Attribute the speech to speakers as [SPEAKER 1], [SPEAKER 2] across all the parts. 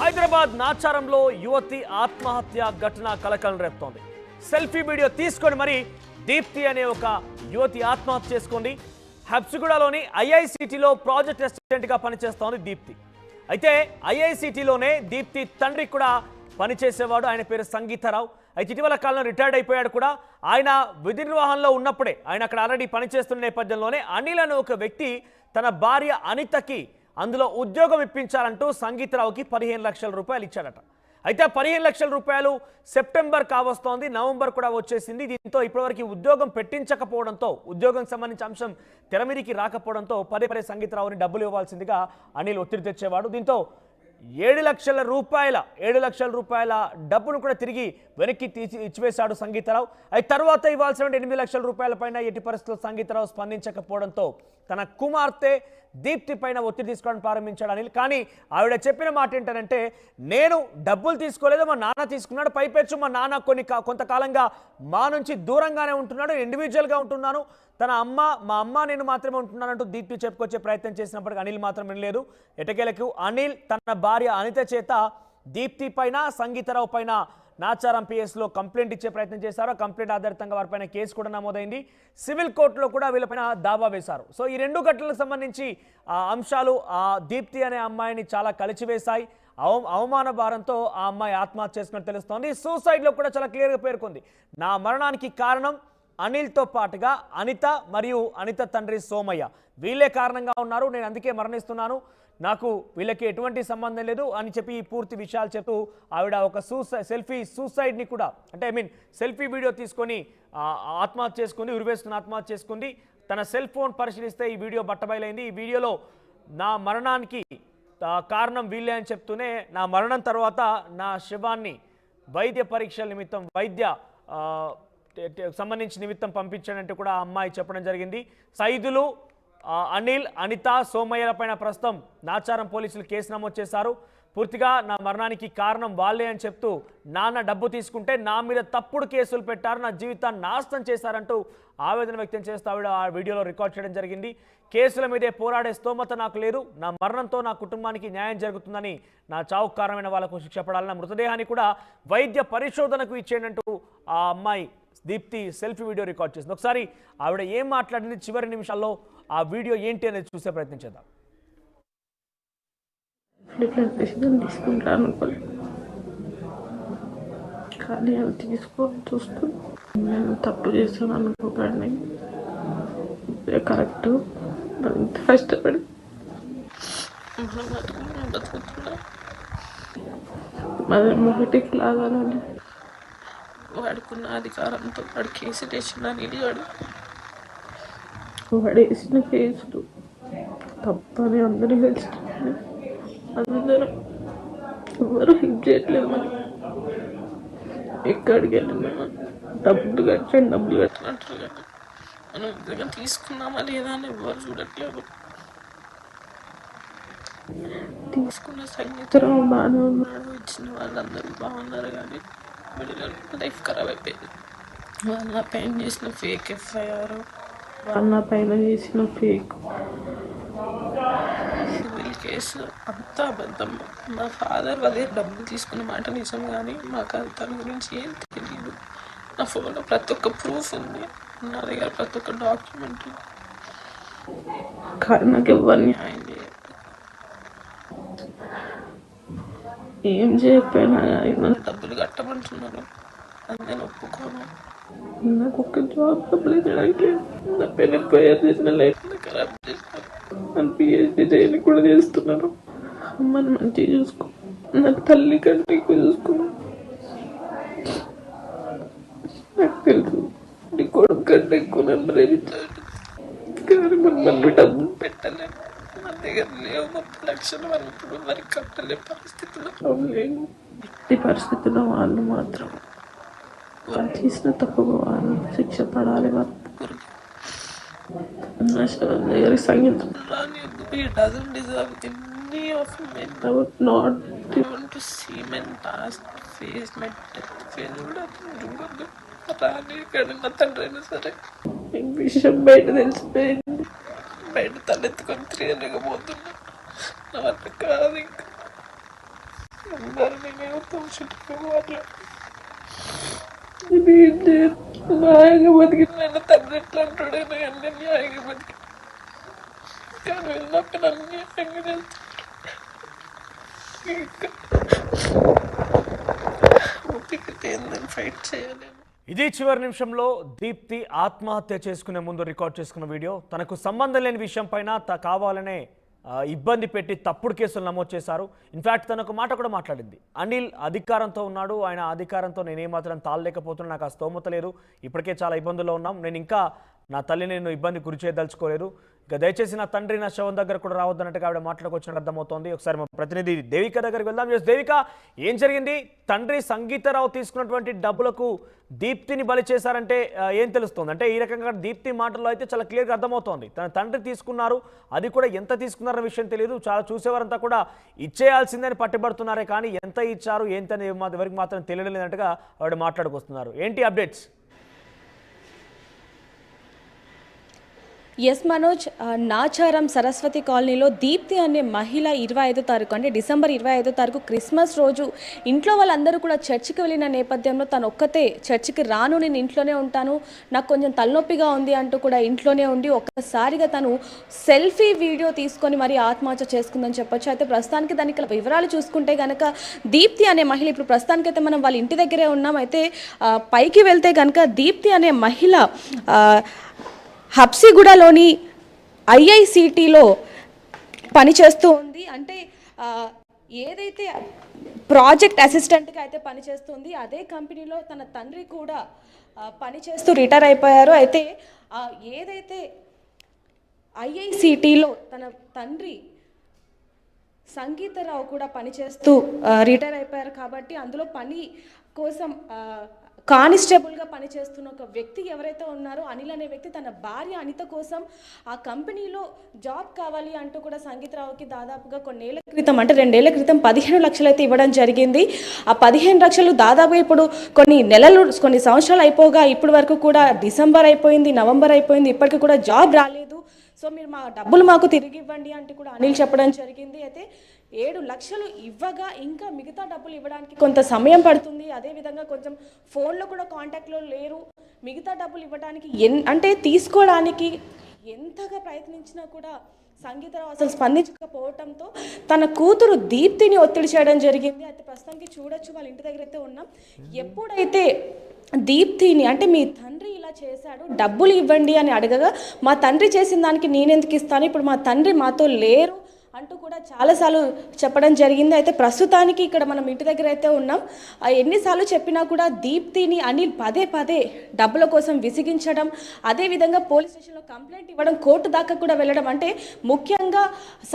[SPEAKER 1] హైదరాబాద్ నాచారంలో యువతి ఆత్మహత్య ఘటన కలకలం రేపుతోంది. సెల్ఫీ వీడియో తీసుకొని మరి దీప్తి అనే ఒక యువతి ఆత్మహత్య చేసుకుంది. హబ్సిగూడలోని ఐఐసిటీలో ప్రాజెక్ట్ అసిస్టెంట్గా పనిచేస్తోంది దీప్తి. అయితే ఐఐసిటీలోనే దీప్తి తండ్రి కూడా పనిచేసేవాడు. ఆయన పేరు సంగీతరావు. అయితే ఇటీవల కాలంలో రిటైర్డ్ అయిపోయాడు కూడా. ఆయన విధి నిర్వహణలో ఉన్నప్పుడే ఆయన అక్కడ ఆల్రెడీ పనిచేస్తున్న నేపథ్యంలోనే అనిల్ అనే ఒక వ్యక్తి తన భార్య అనితకి అందులో ఉద్యోగం ఇప్పించాలంటూ సంగీతరావుకి 15 లక్షల రూపాయలు ఇచ్చాడట. అయితే 15 లక్షల రూపాయలు సెప్టెంబర్ కావస్తోంది, నవంబర్ కూడా వచ్చేసింది. దీంతో ఇప్పటివరకు ఉద్యోగం పెట్టించకపోవడంతో, ఉద్యోగం సంబంధించిన అంశం తెరమిరికి రాకపోవడంతో పదే పదే సంగీతరావుని డబ్బులు ఇవ్వాల్సిందిగా అనిల్ ఒత్తిడి తెచ్చేవాడు. దీంతో 7 లక్షల రూపాయల డబ్బును కూడా తిరిగి వెనక్కి ఇచ్చివేశాడు సంగీతరావు. అయితే తర్వాత ఇవ్వాల్సిన 8 లక్షల రూపాయల పైన ఎట్టి పరిస్థితుల్లో సంగీతరావు స్పందించకపోవడంతో తన కుమార్తె దీప్తి పైన ఒత్తిడి తీసుకోవడం ప్రారంభించాడు అనిల్. కానీ ఆవిడ చెప్పిన మాట ఏంటంటే, నేను డబ్బులు తీసుకోలేదు, మా నాన్న తీసుకున్నాడు. పైపెచ్చు మా నాన్న కొంతకాలంగా మా నుంచి దూరంగానే ఉంటున్నాడు, ఇండివిజువల్గా ఉంటున్నాను, మా అమ్మ నేను మాత్రమే ఉంటున్నానంటూ దీప్తి చెప్పుకొచ్చే ప్రయత్నం చేసినప్పటికీ అనిల్ మాత్రం వినలేదు. ఎటకేలకు అనిల్ తన భార్య అనిత చేత దీప్తి పైన సంగీతరావు పైన నాచారం పిఎస్లో కంప్లైంట్ ఇచ్చే ప్రయత్నం చేశారు. కంప్లైంట్ ఆధారితంగా వారిపైన కేసు కూడా నమోదైంది. సివిల్ కోర్టులో కూడా వీళ్ళపైన దావా వేశారు. సో ఈ రెండు ఘటనలకు సంబంధించి అంశాలు దీప్తి అనే అమ్మాయిని చాలా కలిచివేశాయి. అవమాన భారంతో ఆ అమ్మాయి ఆత్మహత్య చేసుకున్నట్టు తెలుస్తోంది. సూసైడ్లో కూడా చాలా క్లియర్గా పేర్కొంది, నా మరణానికి కారణం అనిల్తో పాటుగా అనిత మరియు అనిత తండ్రి సోమయ్య, వీళ్ళే కారణంగా ఉన్నారు, నేను అందుకే మరణిస్తున్నాను, నాకు వీళ్ళకి ఎటువంటి సంబంధం లేదు అని చెప్పి ఈ పూర్తి విషయాలు చెప్తూ ఆవిడ ఒక సూసైడ్ని కూడా, అంటే సెల్ఫీ వీడియో తీసుకొని ఆత్మహత్య చేసుకుంది, ఉరివేసుకుని ఆత్మహత్య చేసుకుంది. తన సెల్ ఫోన్ పరిశీలిస్తే ఈ వీడియో బట్టబయలైంది. ఈ వీడియోలో నా మరణానికి కారణం వీళ్ళే అని చెప్తూనే, నా మరణం తర్వాత నా శవాన్ని వైద్య పరీక్షల నిమిత్తం సంబంధించి నిమిత్తం పంపించాడంటే కూడా ఆ అమ్మాయి చెప్పడం జరిగింది. సైదులు అనిల్, అనిత, సోమయ్యల పైన ప్రస్తుతం నాచారం పోలీసులు కేసు నమోదు చేశారు. పూర్తిగా నా మరణానికి కారణం వాళ్ళే అని చెప్తూ, నాన్న డబ్బు తీసుకుంటే నా మీద తప్పుడు కేసులు పెట్టారు, నా జీవితాన్ని నాశనం చేశారంటూ ఆవేదన వ్యక్తం చేస్తూ ఆవిడ ఆ వీడియోలో రికార్డ్ చేయడం జరిగింది. కేసుల మీదే పోరాడే స్తోమత నాకు లేదు, నా మరణంతో నా కుటుంబానికి న్యాయం జరుగుతుందని, నా చావుకు కారణమైన వాళ్ళకు శిక్ష పడాలన్న, మృతదేహాన్ని కూడా వైద్య పరిశోధనకు ఇచ్చేయంటూ ఆ అమ్మాయి దీప్తి సెల్ఫీ వీడియో రికార్డ్ చేసింది. ఒకసారి ఆవిడ ఏం మాట్లాడింది చివరి నిమిషాల్లో ఆ వీడియో ఏంటి అనేది చూసే ప్రయత్నం చేద్దాం.
[SPEAKER 2] తీసుకుంటాను కానీ అవి తీసుకోవాలి చూస్తూ, నేను తప్పు చేస్తాను అనుకోకండి, కరెక్ట్, ఇంత కష్టపడి బతుకుతున్నా. మరి మొదటికి లాగాలని వాడుకున్న అధికారంతో వాడు కేసు తెచ్చిన నిలిగాడు. వాడు వేసిన కేసులు తప్పని అందరూ తెలుసుకుని అందరూ ఎవరు హిట్ చేయట్లేదు. మరి ఎక్కడికి వెళ్ళినా డబ్బులు కట్టినట్టు కానీ మనం ఇంతగా తీసుకున్నామా లేదా అని ఎవరు చూడట్లేదు. తీసుకున్న సంగీతరావు బాగానే ఉన్నాడు, ఇచ్చిన వాళ్ళందరూ బాగున్నారు, కానీ లైఫ్ ఖరాబ్ అయిపోయింది. వాళ్ళ పైన చేసిన ఫేక్ ఎఫ్ఐఆర్, వాళ్ళ పైన చేసిన ఫేక్ సివిల్ కేసు అంతా అబద్ధం. మా ఫాదర్ వాళ్ళే డబ్బులు తీసుకున్న మాట నిజం, కానీ మాకు తన గురించి ఏం తెలియదు. నా ఫోన్లో ప్రతి ఒక్క ప్రూఫ్ ఉంది, నా దగ్గర ప్రతి ఒక్క డాక్యుమెంట్, కానీ నాకు ఎవరు న్యాయం చేయదు. ఏం చేయకపోయినా కానీ డబ్బులు కట్టమంటున్నారు, అది నేను ఒప్పుకోను. నాకు ఒక్క జాబ్ డబ్బులు చేయడానికి, నా పెళ్ళి పోయారు చేసిన లైఫ్ ఖరాబ్ చేస్తారు. నన్ను పిహెచ్డీ చేయడానికి కూడా చేస్తున్నారు. అమ్మని మంచిగా చూసుకో, నా తల్లి కంటే ఎక్కువ చూసుకో. నాకు తెలుసు నీ కొడుకు కంటే ఎక్కువ నన్ను రేపించాడు, కానీ మనం డబ్బులు పెట్టలేము. మన దగ్గర లేవు 30 లక్షలు, మనం ఇప్పుడు మరి కట్టలే పరిస్థితుల్లో లేవు. ఎట్టి పరిస్థితుల్లో వాళ్ళు మాత్రం వాళ్ళు చేసిన తప్పుగా వాళ్ళు శిక్ష పడాలి. వాళ్ళు దగ్గర సంగీతం తండ్రైనా సరే విషయం బయట తెలిసిపోయింది, బయట తలెత్తుకొని తిరగలేకపోతున్నా. నా వల్ల కాదు ఇంకా. అందరినీ నేను తోచుంటే మాట్లాడు ఇది న్యాయంగా బతికిన నన్ను తండ్రి ఎట్లా అంటాడేమో అన్ని న్యాయంగా బతికి కానీ వెళ్ళినప్పుడు నన్ను న్యాయంగా చేస్తాను ఫైట్ చేయాలి.
[SPEAKER 1] ఇది చివరి నిమిషంలో దీప్తి ఆత్మహత్య చేసుకునే ముందు రికార్డ్ చేసుకున్న వీడియో. తనకు సంబంధం లేని విషయం పైన కావాలనే ఇబ్బంది పెట్టి తప్పుడు కేసులు నమోదు చేశారు. ఇన్ఫ్యాక్ట్ తను ఒక మాట కూడా మాట్లాడింది, అనిల్ అధికారంతో ఉన్నాడు, ఆయన అధికారంతో నేనేమాత్రం తాళలేకపోతున్నా, నాకు ఆ స్తోమత లేదు, ఇప్పటికే చాలా ఇబ్బందుల్లో ఉన్నాం, నేను ఇంకా నా తల్లిని నేను ఇబ్బంది గురి చేయదలుచుకోలేదు, ఇక దయచేసి నా తండ్రి నా శవం దగ్గర కూడా రావద్దన్నట్టుగా ఆవిడ మాట్లాడుకొచ్చినట్టు అర్థమవుతోంది. ఒకసారి మా ప్రతినిధి దేవిక దగ్గరికి వెళ్దాం. దేవిక, ఏం జరిగింది? తండ్రి సంగీతరావు తీసుకున్నటువంటి డబ్బులకు దీప్తిని బలి చేశారంటే ఏం తెలుస్తుంది? అంటే ఈ రకంగా దీప్తి మాటల్లో అయితే చాలా క్లియర్గా అర్థమవుతోంది, తన తండ్రి తీసుకున్నారు, అది కూడా ఎంత తీసుకున్నారన్న విషయం తెలియదు, చాలా చూసేవారంతా కూడా ఇచ్చేయాల్సిందని పట్టుబడుతున్నారే కానీ ఎంత ఇచ్చారు ఏంటనే ఎవరికి మాత్రం తెలియలేనట్టుగా ఆవిడ మాట్లాడుకొస్తున్నారు. ఏంటి అప్డేట్స్?
[SPEAKER 3] ఎస్ మనోజ్, నాచారం సరస్వతి కాలనీలో దీప్తి అనే మహిళ 25వ తారీఖు అంటే డిసెంబర్ 25వ తారీఖు క్రిస్మస్ రోజు ఇంట్లో వాళ్ళందరూ కూడా చర్చికి వెళ్ళిన నేపథ్యంలో తను ఒక్కతే చర్చికి రాను, నేను ఇంట్లోనే ఉంటాను, నాకు కొంచెం తలనొప్పిగా ఉంది అంటూ కూడా ఇంట్లోనే ఉండి ఒక్కసారిగా తను సెల్ఫీ వీడియో తీసుకొని మరి ఆత్మహత్య చేసుకుందని చెప్పొచ్చు. అయితే ప్రస్తుతానికి దానికి వివరాలు చూసుకుంటే కనుక దీప్తి అనే మహిళ ఇప్పుడు ప్రస్తుతానికైతే మనం వాళ్ళ ఇంటి దగ్గరే ఉన్నాం. అయితే పైకి వెళ్తే కనుక దీప్తి అనే మహిళ హబ్సిగూడలోని ఐఐసిటిలో పనిచేస్తూ ఉంది. అంటే ఏదైతే ప్రాజెక్ట్ అసిస్టెంట్గా అయితే పనిచేస్తుంది అదే కంపెనీలో తన తండ్రి కూడా పనిచేస్తూ రిటైర్ అయిపోయారు. అయితే ఏదైతే ఐఐసిటిలో తన తండ్రి సంగీతరావు కూడా పనిచేస్తూ రిటైర్ అయిపోయారు కాబట్టి అందులో పని కోసం కానిస్టేబుల్గా పనిచేస్తున్న ఒక వ్యక్తి ఎవరైతే ఉన్నారో అనిల్ అనే వ్యక్తి తన భార్య అనిత కోసం ఆ కంపెనీలో జాబ్ కావాలి అంటూ కూడా సంగీతరావుకి దాదాపుగా కొన్నేళ్ల క్రితం అంటే 2 ఏళ్ల క్రితం 15 లక్షలు అయితే ఇవ్వడం జరిగింది. ఆ 15 లక్షలు దాదాపు ఇప్పుడు కొన్ని సంవత్సరాలు అయిపోగా ఇప్పటి వరకు కూడా డిసెంబర్ అయిపోయింది, నవంబర్ అయిపోయింది, ఇప్పటికీ కూడా జాబ్ రాలేదు, సో మీరు మా డబ్బులు మాకు తిరిగి ఇవ్వండి అంటూ కూడా అనిల్ చెప్పడం జరిగింది. అయితే 7 లక్షలు ఇవ్వగా ఇంకా మిగతా డబ్బులు ఇవ్వడానికి కొంత సమయం పడుతుంది, అదేవిధంగా కొంచెం ఫోన్లో కూడా కాంటాక్ట్లో లేరు, మిగతా డబ్బులు ఇవ్వడానికి అంటే తీసుకోవడానికి ఎంతగా ప్రయత్నించినా కూడా సంగీతరావు అసలు స్పందించకపోవడంతో తన కూతురు దీప్తిని ఒత్తిడి చేయడం జరిగింది. అయితే ప్రస్తుతానికి చూడొచ్చు వాళ్ళ ఇంటి దగ్గర అయితే ఉన్నాం. ఎప్పుడైతే దీప్తిని అంటే మీ తండ్రి ఇలా చేశాడు, డబ్బులు ఇవ్వండి అని అడగగా మా తండ్రి చేసిన దానికి నేనెందుకు ఇస్తాను, ఇప్పుడు మా తండ్రి మాతో లేరు అంటూ కూడా చాలాసార్లు చెప్పడం జరిగింది. అయితే ప్రస్తుతానికి ఇక్కడ మనం ఇంటి దగ్గర అయితే ఉన్నాం. ఎన్నిసార్లు చెప్పినా కూడా దీప్తిని అనిల్ పదే డబ్బుల కోసం విసిగించడం, అదేవిధంగా పోలీస్ స్టేషన్లో కంప్లైంట్ ఇవ్వడం, కోర్టు దాకా కూడా వెళ్ళడం, అంటే ముఖ్యంగా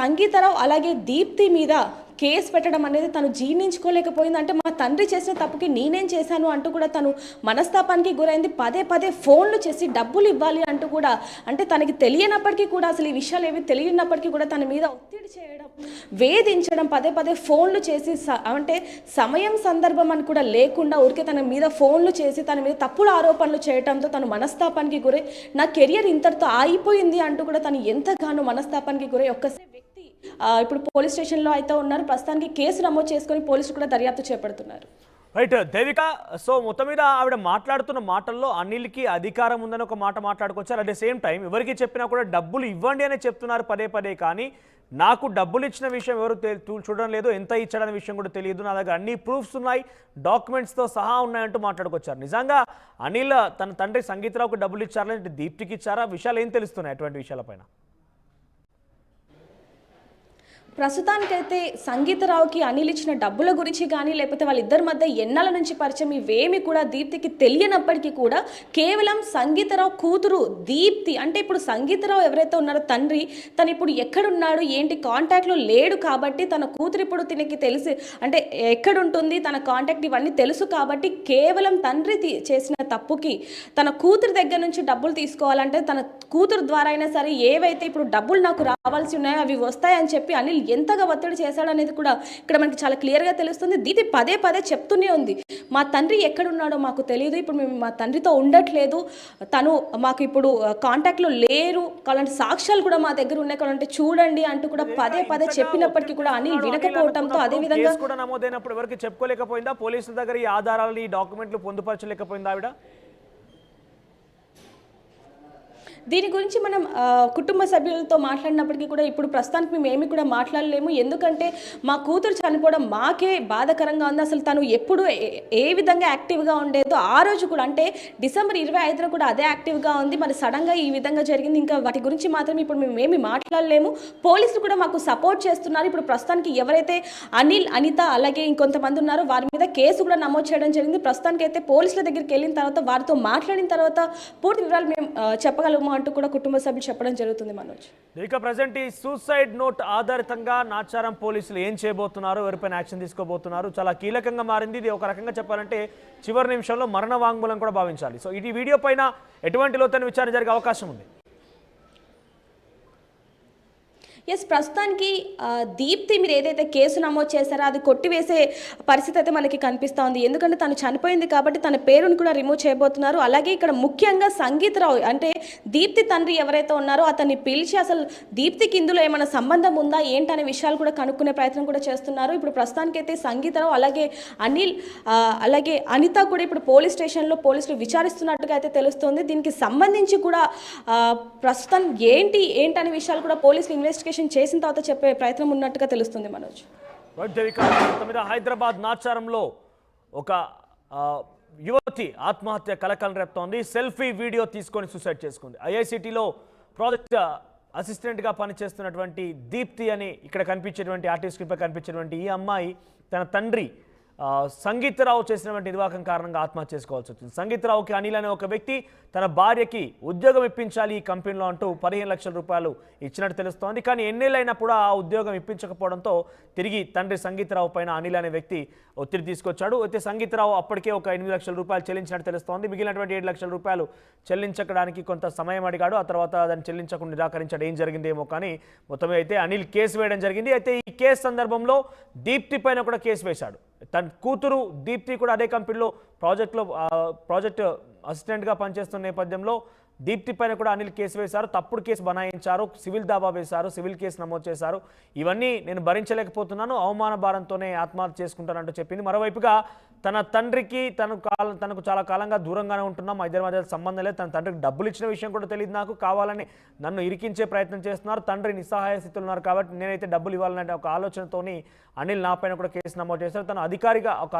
[SPEAKER 3] సంగీతరావు అలాగే దీప్తి మీద కేసు పెట్టడం అనేది తను జీర్ణించుకోలేకపోయింది. అంటే మా తండ్రి చేసిన తప్పుకి నేనేం చేశాను అంటూ కూడా తను మనస్తాపానికి గురైంది. పదే ఫోన్లు చేసి డబ్బులు ఇవ్వాలి అంటూ కూడా, అంటే తనకి తెలియనప్పటికీ కూడా అసలు ఈ విషయాలు ఏవి తెలియనప్పటికీ కూడా తన మీద ఒత్తిడి చేయడం, వేధించడం, పదే ఫోన్లు చేసి అంటే సమయం సందర్భం అని కూడా లేకుండా ఊరికే తన మీద ఫోన్లు చేసి తన మీద తప్పుడు ఆరోపణలు చేయడంతో తను మనస్తాపానికి గురై నా కెరియర్ ఇంతటితో ఆగిపోయింది అంటూ కూడా తను ఎంతగానో మనస్తాపానికి గురై ఒక్కసారి ఇప్పుడు పోలీస్ స్టేషన్లో అయితే ఉన్నారు. ప్రస్తుతానికి కేసు నమోదు చేసుకొని పోలీసులు కూడా దర్యాప్తు చేపడుతున్నారు.
[SPEAKER 1] రైట్ దేవిక, సో మొత్తం మీద ఆవిడ మాట్లాడుతున్న మాటల్లో అనిల్కి అధికారం ఉందని ఒక మాట మాట్లాడుకొచ్చారు. అట్ ద సేమ్ టైం ఎవరికి చెప్పినా కూడా డబ్బులు ఇవ్వండి అని చెప్తున్నారు పదే కానీ నాకు డబ్బులు ఇచ్చిన విషయం ఎవరు చూడడం లేదు, ఎంత ఇచ్చాడనే విషయం కూడా తెలియదు, నా దగ్గర అన్ని ప్రూఫ్స్ ఉన్నాయి, డాక్యుమెంట్స్తో సహా ఉన్నాయంటూ మాట్లాడుకొచ్చారు. నిజంగా అనిల్ తన తండ్రి సంగీతరావుకు డబ్బులు ఇచ్చారా లేదంటే దీప్తికి ఇచ్చారా? విషయాలు ఏం తెలుస్తున్నాయి అటువంటి విషయాలపైన?
[SPEAKER 3] ప్రస్తుతానికైతే సంగీతరావుకి అనిల్ ఇచ్చిన డబ్బుల గురించి కానీ లేకపోతే వాళ్ళిద్దరి మధ్య ఎన్నాళ్ళ నుంచి పరిచయం ఇవేమి కూడా దీప్తికి తెలియనప్పటికీ కూడా కేవలం సంగీతరావు కూతురు దీప్తి అంటే ఇప్పుడు సంగీతరావు ఎవరైతే ఉన్నారో తండ్రి, తను ఇప్పుడు ఎక్కడున్నాడు ఏంటి కాంటాక్ట్లో లేడు కాబట్టి తన కూతురు ఇప్పుడు తనకి తెలిసి అంటే ఎక్కడుంటుంది తన కాంటాక్ట్ ఇవన్నీ తెలుసు కాబట్టి కేవలం తండ్రి చేసిన తప్పుకి తన కూతురు దగ్గర నుంచి డబ్బులు తీసుకోవాలంటే తన కూతురు ద్వారా అయినా సరే ఏవైతే ఇప్పుడు డబ్బులు నాకు రావాల్సి ఉన్నాయో అవి వస్తాయని చెప్పి అనిల్ ఎంతగా ఒత్తిడి చేశాడనేది కూడా ఇక్కడ మనకి చాలా క్లియర్గా తెలుస్తుంది. దీప్తి పదే పదే చెప్తూనే ఉంది, మా తండ్రి ఎక్కడున్నాడో మాకు తెలియదు, ఇప్పుడు మేము మా తండ్రితో ఉండట్లేదు, తను మాకు ఇప్పుడు కాంటాక్ట్లో లేరు, కావాలంటే సాక్ష్యాలు కూడా మా దగ్గర ఉన్నాయి, కావాలంటే చూడండి అంటూ కూడా పదే పదే చెప్పినప్పటికీ కూడా అనిల్ వినకపోవడంతో అదే విధంగా
[SPEAKER 1] కూడా నమోదైనప్పుడు ఎవరికి చెప్పుకోలేకపోయిందా? పోలీసుల దగ్గర ఈ ఆధారాలు ఈ డాక్యుమెంట్లు పొందుపరచలేకపోయిందా ఆవిడ?
[SPEAKER 3] దీని గురించి మనం కుటుంబ సభ్యులతో మాట్లాడినప్పటికీ కూడా ఇప్పుడు ప్రస్తుతానికి మేము ఏమి కూడా మాట్లాడలేము. ఎందుకంటే మా కూతురు చనిపోవడం మాకే బాధాకరంగా ఉంది. అసలు తను ఎప్పుడు ఏ విధంగా యాక్టివ్గా ఉండేదో ఆ రోజు కూడా, అంటే డిసెంబర్ 25న కూడా అదే యాక్టివ్గా ఉంది. మరి సడన్గా ఈ విధంగా జరిగింది. ఇంకా వాటి గురించి మాత్రం ఇప్పుడు మేము ఏమి మాట్లాడలేము. పోలీసులు కూడా మాకు సపోర్ట్ చేస్తున్నారు. ఇప్పుడు ప్రస్తుతానికి ఎవరైతే అనిల్, అనిత అలాగే ఇంకొంతమంది ఉన్నారో వారి మీద కేసు కూడా నమోదు చేయడం జరిగింది. ప్రస్తుతానికి అయితే పోలీసుల దగ్గరికి వెళ్ళిన తర్వాత వారితో మాట్లాడిన తర్వాత పూర్తి వివరాలు మేము చెప్పగలము అంటూ కూడా కుటుంబ సభ్యులు చెప్పడం జరుగుతుంది. మనోజ్,
[SPEAKER 1] ఇక ప్రజెంట్ ఈ సూసైడ్ నోట్ ఆధారితంగా నాచారం పోలీసులు ఏం చేయబోతున్నారు, ఎవరిపైన యాక్షన్ తీసుకోబోతున్నారు, చాలా కీలకంగా మారింది. ఇది ఒక రకంగా చెప్పాలంటే చివరి నిమిషంలో మరణ వాంగ్మూలం కూడా భావించాలి. సో ఈ వీడియో పైన ఎటువంటి లోతైన విచారణ జరిగే అవకాశం ఉంది?
[SPEAKER 3] ఎస్, ప్రస్తుతానికి దీప్తి మీరు ఏదైతే కేసు నమోదు చేశారో అది కొట్టివేసే పరిస్థితి అయితే మనకి కనిపిస్తూ ఉంది. ఎందుకంటే తను చనిపోయింది కాబట్టి తన పేరును కూడా రిమూవ్ చేయబోతున్నారు. అలాగే ఇక్కడ ముఖ్యంగా సంగీతరావు, అంటే దీప్తి తండ్రి ఎవరైతే ఉన్నారో అతన్ని పిలిచి అసలు దీప్తికి ఇందులో ఏమైనా సంబంధం ఉందా ఏంటనే విషయాలు కూడా కనుక్కునే ప్రయత్నం కూడా చేస్తున్నారు. ఇప్పుడు ప్రస్తుతానికి అయితే సంగీతరావు అలాగే అనిల్ అలాగే అనిత కూడా ఇప్పుడు పోలీస్ స్టేషన్లో పోలీసులు విచారిస్తున్నట్టుగా అయితే తెలుస్తుంది. దీనికి సంబంధించి కూడా ప్రస్తుతం ఏంటనే విషయాలు కూడా పోలీసులు ఇన్వెస్టిగేషన్ చేసిన తర్వాత చెప్పే ప్రయత్నం ఉన్నట్టుగా తెలుస్తుంది. మనోజ్,
[SPEAKER 1] హైదరాబాద్ నాచారంలో ఒక యువతి ఆత్మహత్య కలకలం రేపుతోంది. సెల్ఫీ వీడియో తీసుకొని సూసైడ్ చేసుకుంది. ఐఐసిటీలో ప్రాజెక్ట్ అసిస్టెంట్గా పనిచేస్తున్నటువంటి దీప్తి అని ఇక్కడ కనిపించేటువంటి ఆర్టిస్ట్ స్క్రీన్పై కనిపించేటువంటి ఈ అమ్మాయి తన తండ్రి సంగీతరావు చేసినటువంటి నిర్వాహకం కారణంగా ఆత్మహత్య చేసుకోవాల్సి వచ్చింది. సంగీతరావుకి అనిల్ అనే ఒక వ్యక్తి తన భార్యకి ఉద్యోగం ఇప్పించాలి ఈ కంపెనీలో అంటూ 15 లక్షల రూపాయలు ఇచ్చినట్టు తెలుస్తోంది. కానీ ఎన్నేళ్ళైనప్పుడు ఆ ఉద్యోగం ఇప్పించకపోవడంతో తిరిగి తండ్రి సంగీతరావు పైన అనిల్ అనే వ్యక్తి ఒత్తిడి తీసుకొచ్చాడు. అయితే సంగీతరావు అప్పటికే ఒక 8 లక్షల రూపాయలు చెల్లించినట్టు తెలుస్తోంది. మిగిలినటువంటి 7 లక్షల రూపాయలు చెల్లించడానికి కొంత సమయం అడిగాడు. ఆ తర్వాత దాన్ని చెల్లించకుండా నిరాకరించాడు. ఏం జరిగిందేమో కానీ మొత్తం అయితే అనిల్ కేసు వేయడం జరిగింది. అయితే ఈ కేసు సందర్భంలో దీప్తి పైన కూడా కేసు వేశాడు. తన కూతురు దీప్తి కూడా అదే కంపెనీలో ప్రాజెక్ట్ అసిస్టెంట్గా పనిచేస్తున్న నేపథ్యంలో దీప్తి పైన కూడా అనిల్ కేసు వేశారు. తప్పుడు కేసు బనాయించారు, సివిల్ దావా వేశారు, సివిల్ కేసు నమోదు చేశారు. ఇవన్నీ నేను భరించలేకపోతున్నాను, అవమాన భారంతోనే ఆత్మహత్య చేసుకుంటానంటూ చెప్పింది. మరోవైపుగా తన తండ్రికి తనకు చాలా కాలంగా దూరంగానే ఉంటున్నాం, ఇద్దరి మధ్య సంబంధం లేదు, తన తండ్రికి డబ్బులు ఇచ్చిన విషయం కూడా తెలియదు నాకు, కావాలని నన్ను ఇరికించే ప్రయత్నం చేస్తున్నారు, తండ్రి నిస్సహాయ స్థితిలో ఉన్నారు కాబట్టి నేనైతే డబ్బులు ఇవ్వాలనే ఒక ఆలోచనతోని అనిల్ నా పైన కూడా కేసు నమోదు చేశారు. తను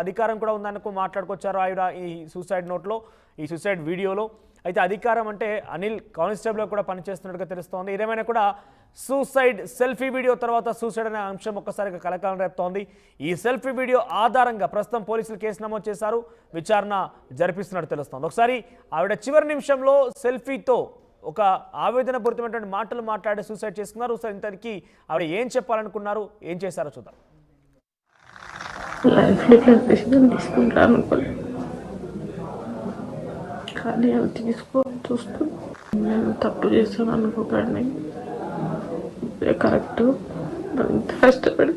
[SPEAKER 1] అధికారం కూడా ఉందనుకో మాట్లాడుకొచ్చారు ఆయన ఈ సూసైడ్ నోట్లో, ఈ సూసైడ్ వీడియోలో. అయితే అధికారం అంటే అనిల్ కానిస్టేబుల్ కూడా పనిచేస్తున్నట్టుగా తెలుస్తోంది. ఏదేమైనా కూడా సూసైడ్ సెల్ఫీ వీడియో తర్వాత సూసైడ్ అనే అంశం ఒక్కసారిగా కలకలం రేపుతోంది. ఈ సెల్ఫీ వీడియో ఆధారంగా ప్రస్తుతం పోలీసులు కేసు నమోదు చేశారు, విచారణ జరిపిస్తున్నట్టు తెలుస్తోంది. ఒకసారి ఆవిడ చివరి నిమిషంలో సెల్ఫీతో ఒక ఆవేదన పూరితమైనటువంటి మాటలు మాట్లాడి సూసైడ్ చేసుకున్నారు. ఇంతకీ ఆవిడ ఏం చెప్పాలనుకున్నారు, ఏం చేశారో చూద్దాం.
[SPEAKER 2] కానీ అది తీసుకోవాలని చూస్తాను. నేను తప్పు చేస్తాను అనుకోకండి, కరెక్ట్. మరి ఇంత కష్టపడి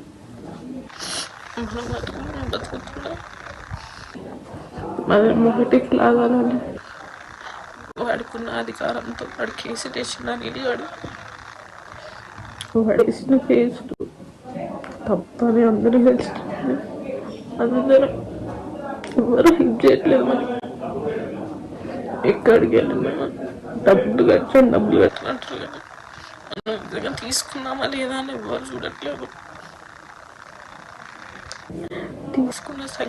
[SPEAKER 2] బతుకుతున్నా మరి మొదటికి లాగాలని వాడుకున్న అధికారంతో వాడు కేసు తెచ్చిందని వాడు వేసిన కేసులు తప్పని అందరూ తెలుస్తుంది. అందరూ ఎవరు హెల్ప్ చేయట్లేదు. మరి ఎక్కడికి వెళ్ళినా డబ్బులు కట్టినట్టు మనం తీసుకున్నామా లేదా అని ఎవరు చూడట్లేదు. తీసుకున్న